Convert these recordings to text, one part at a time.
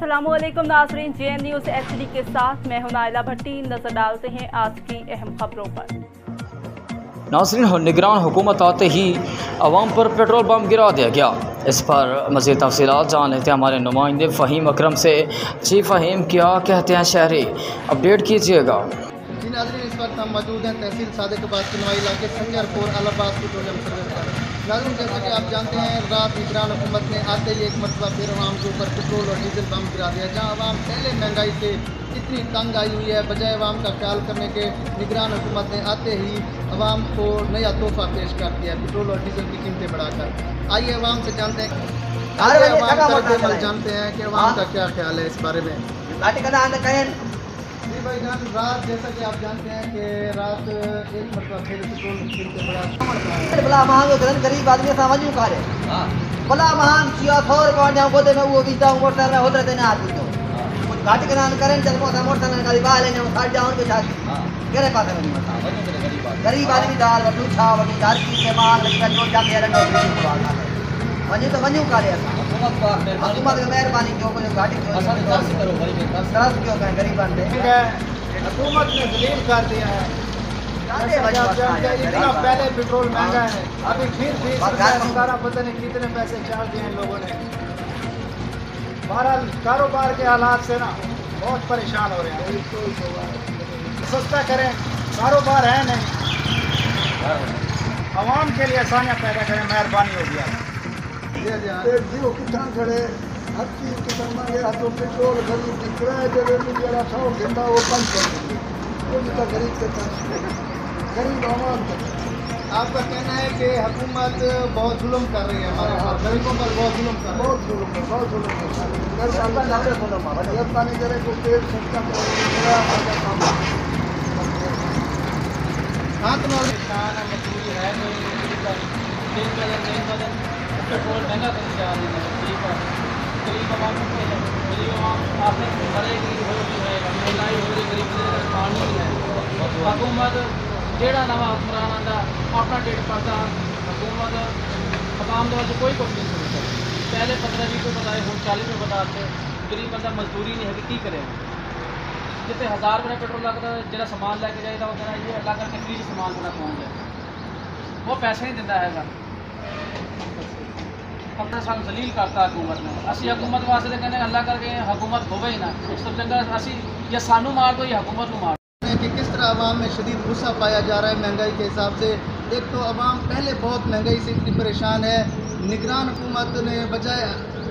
अस्सलाम वालेकुम नाज़रीन, JN न्यूज़ HD के साथ मैं हूं नाइला भट्टी। नजर डालते हैं आज की अहम खबरों पर। नाज़रीन, निगरान हुकूमत आते ही अवाम पर पेट्रोल बम गिरा दिया गया। इस पर मज़ीद तफसीलात जान लेते हैं हमारे नुमाइंदे फ़हीम अकरम से। जी फ़हीम, क्या कहते हैं शहरी, अपडेट कीजिएगा। जी नाज़रीन, इस वक्त हम मौजूद हैं तहसील सादिकाबाद किनवाई इलाके संजरपुर अलाहाबाद पेट्रोलियम सर्विस पर। नाज़रीन, जैसा कि आप जानते हैं, रात निगरान हुकूमत ने आते ही एक मरतबा फिर आवाम के ऊपर पेट्रोल और डीजल बम गिरा दिया। जहाँ आवाम पहले महंगाई से इतनी तंग आई हुई है, बजाय आवाम का ख्याल करने के निगरान हुकूमत ने आते ही आवाम को नया तोहफा पेश कर दिया, पेट्रोल और डीजल की कीमतें बढ़ाकर। आइए आवाम से जानते हैं जानते हैं कि आवाम का क्या ख्याल है इस बारे में। जी भाई जान, रात जैसा कि आप जानते हैं कि रात एक मरतबा फिर पेट्रोल की कीमतें बला महंगो करन गरीब आदमी समझ में कारे बला महंग चिया 100 रुपया जाऊं गोदे में वो बीता मोटर में होदरे देना आदमी तो घाटी के नाम करें चल मोटा मोटर में गरीब आले ने साथ जाऊं के साथ केरे पास में मत गरीब आदमी दाल वटू छा वटी दाल की के माल लगा जो जाके रंग वनी तो वनी कारे हुकूमत की मेहरबानी जो को घाटी करो तरस क्यों करें गरीब आदमी हुकूमत ने जलील कर दिया है। इतना पहले पेट्रोल महंगा है, अभी फिर सरकार पता नहीं कितने पैसे चार्ज दिए हैं लोगों ने। बहरहाल कारोबार के हालात से ना बहुत परेशान हो रहे हैं। सस्ता करें, कारोबार है नहीं, आवाम के लिए आसानियाँ पैदा करें, मेहरबानी हो गया। जीव किसान खड़े हर चीज किसान मांगे हाथों पेट्रोल गरीब की किराया जब जरा 100 घंटा वो बंद कर देंगे, तो गरीब के गरीब आवाम का। आपका कहना है कि हुकूमत बहुत जुल्म कर रही है हमारे पर, गरीबों पर बहुत जुल्म कर रही है। बहुत जुल्म है। पानी करे तो पेड़ सस्ता हाँ तो मजबूरी है पेट्रोल महंगा करने जा रही है। ठीक है, गरीब आवाम गरीब आवाम आपने मरेगी होएगा, महंगाई हो रही, गरीब पानी है। हुकूमत जेड़ा नवा हुक्मरान आंदा अपना डेट पड़ता, हुकूमत आवाम के कोई कोशिश नहीं करती। पहले 15-20 रुपये बताए, हम 40 रुपये बताते। गरीब बंदा मजदूरी नहीं है कि करेगा। जितने 1000 रुपये पेट्रोल लगता है, जो सामान लैके जाएगा वो कहना ये अल्लाह करके फ्री सामान मेरा पहुँच जाए, वो पैसे नहीं दिता है। अपना सानू जलील करता हुकूमत ने। असी हुकूमत वास्ते कहने अल्लाह करके हुकूमत होवे ही ना, इस सब चंगा असी या सानू मार दो या हुकूमत को मार दो। कि किस तरह आवाम में शदीद गुस्सा पाया जा रहा है महंगाई के हिसाब से। एक तो आवाम पहले बहुत महंगाई से इतनी परेशान है, निगरान हुकूमत ने बजाय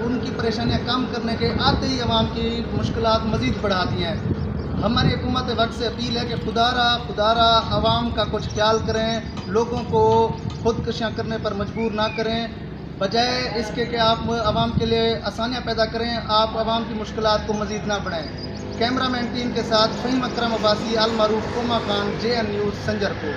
उनकी परेशानियाँ कम करने के आते ही आवाम की मुश्किलात मज़ीद बढ़ा दी हैं। हमारी हुकूमत वक्त से अपील है कि खुदारा आवाम का कुछ ख्याल करें, लोगों को खुदकुशियाँ करने पर मजबूर ना करें, बजाय इसके कि आप आवाम के लिए आसानियाँ पैदा करें, आप आवाम की मुश्किलात को मज़ीद ना बढ़ाएं। कैमरामैन टीम के साथ फ़हीम अकरम अब्बासी, अल मारूफ कोमा खान, JN न्यूज़ संजरपुर।